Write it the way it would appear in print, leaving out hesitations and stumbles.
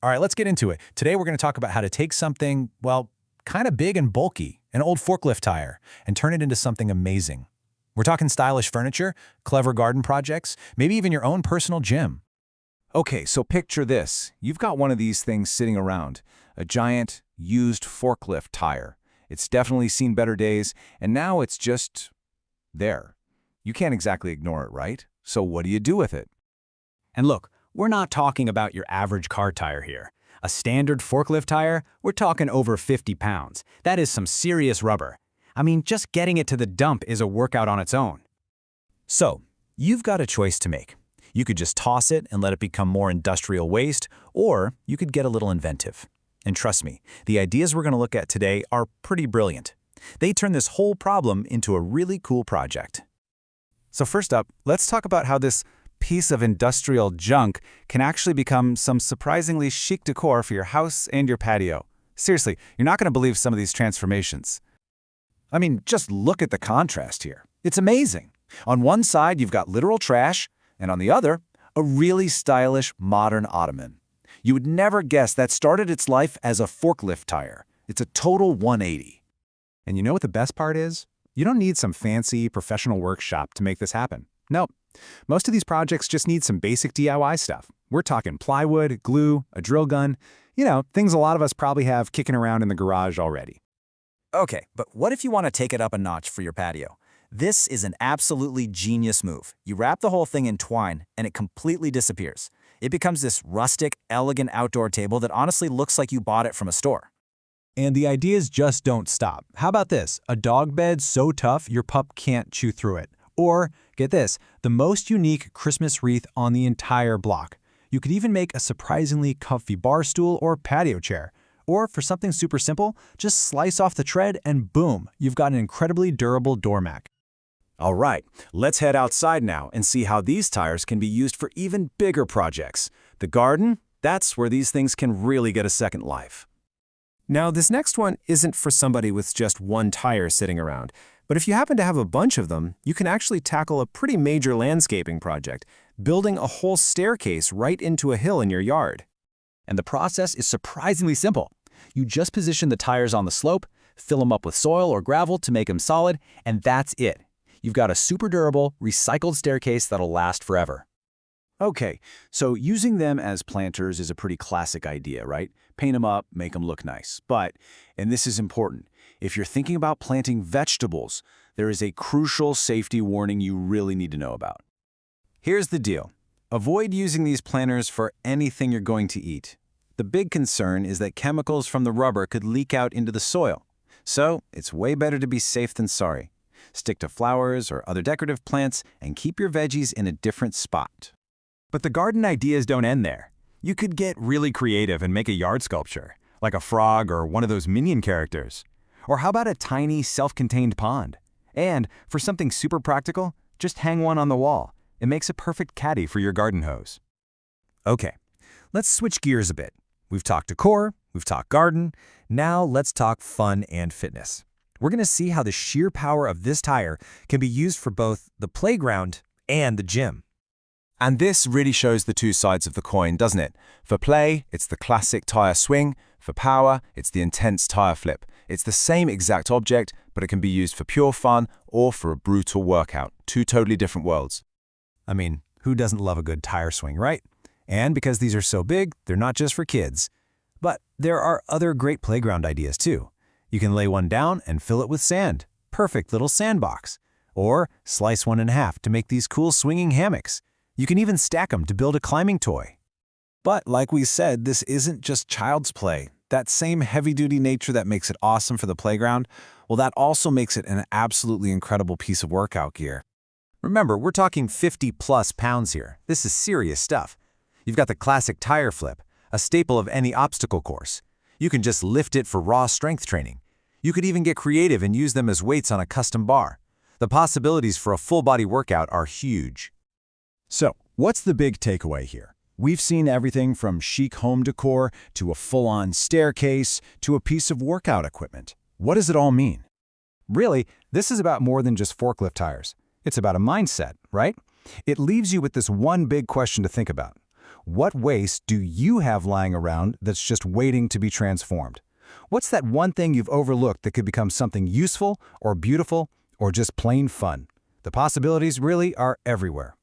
All right, let's get into it. Today we're going to talk about how to take something, well, kind of big and bulky, an old forklift tire, and turn it into something amazing. We're talking stylish furniture, clever garden projects, maybe even your own personal gym. Okay, so picture this. You've got one of these things sitting around, a giant, used forklift tire. It's definitely seen better days, and now it's just there. You can't exactly ignore it, right? So what do you do with it? And look, we're not talking about your average car tire here. A standard forklift tire, we're talking over 50 pounds. That is some serious rubber. I mean, just getting it to the dump is a workout on its own. So, you've got a choice to make. You could just toss it and let it become more industrial waste, or you could get a little inventive. And trust me, the ideas we're going to look at today are pretty brilliant. They turn this whole problem into a really cool project. So first up, let's talk about how this piece of industrial junk can actually become some surprisingly chic decor for your house and your patio. Seriously, you're not going to believe some of these transformations. I mean, just look at the contrast here. It's amazing. On one side, you've got literal trash, and on the other, a really stylish modern ottoman. You would never guess that started its life as a forklift tire. It's a total 180. And you know what the best part is? You don't need some fancy professional workshop to make this happen. Nope. Most of these projects just need some basic DIY stuff. We're talking plywood, glue, a drill gun, things a lot of us probably have kicking around in the garage already. Okay, but what if you want to take it up a notch for your patio? This is an absolutely genius move. You wrap the whole thing in twine, and it completely disappears. It becomes this rustic, elegant outdoor table that honestly looks like you bought it from a store. And the ideas just don't stop. How about this? A dog bed so tough your pup can't chew through it. Or, get this, the most unique Christmas wreath on the entire block. You could even make a surprisingly comfy bar stool or patio chair. Or, for something super simple, just slice off the tread and boom, you've got an incredibly durable doormat. All right, let's head outside now and see how these tires can be used for even bigger projects. The garden, that's where these things can really get a second life. Now, this next one isn't for somebody with just one tire sitting around, but if you happen to have a bunch of them, you can actually tackle a pretty major landscaping project, building a whole staircase right into a hill in your yard. And the process is surprisingly simple. You just position the tires on the slope, fill them up with soil or gravel to make them solid, and that's it. You've got a super durable, recycled staircase that'll last forever. Okay, so using them as planters is a pretty classic idea, right? Paint them up, make them look nice. But, and this is important, if you're thinking about planting vegetables, there is a crucial safety warning you really need to know about. Here's the deal. Avoid using these planters for anything you're going to eat. The big concern is that chemicals from the rubber could leak out into the soil. So, it's way better to be safe than sorry. Stick to flowers or other decorative plants and keep your veggies in a different spot. But the garden ideas don't end there. You could get really creative and make a yard sculpture, like a frog or one of those minion characters. Or how about a tiny, self-contained pond? And, for something super practical, just hang one on the wall. It makes a perfect caddy for your garden hose. Okay, let's switch gears a bit. We've talked decor, we've talked garden, now let's talk fun and fitness. We're going to see how the sheer power of this tire can be used for both the playground and the gym. And this really shows the two sides of the coin, doesn't it? For play, it's the classic tire swing. For power, it's the intense tire flip. It's the same exact object, but it can be used for pure fun or for a brutal workout. Two totally different worlds. I mean, who doesn't love a good tire swing, right? And because these are so big, they're not just for kids. But there are other great playground ideas too. You can lay one down and fill it with sand. Perfect little sandbox. Or slice one in half to make these cool swinging hammocks. You can even stack them to build a climbing toy. But like we said, this isn't just child's play. That same heavy-duty nature that makes it awesome for the playground, well, that also makes it an absolutely incredible piece of workout gear. Remember, we're talking 50+ pounds here. This is serious stuff. You've got the classic tire flip, a staple of any obstacle course. You can just lift it for raw strength training. You could even get creative and use them as weights on a custom bar. The possibilities for a full-body workout are huge. So, what's the big takeaway here? We've seen everything from chic home decor to a full-on staircase to a piece of workout equipment. What does it all mean? Really, this is about more than just forklift tires. It's about a mindset, right? It leaves you with this one big question to think about. What waste do you have lying around that's just waiting to be transformed? What's that one thing you've overlooked that could become something useful or beautiful or just plain fun? The possibilities really are everywhere.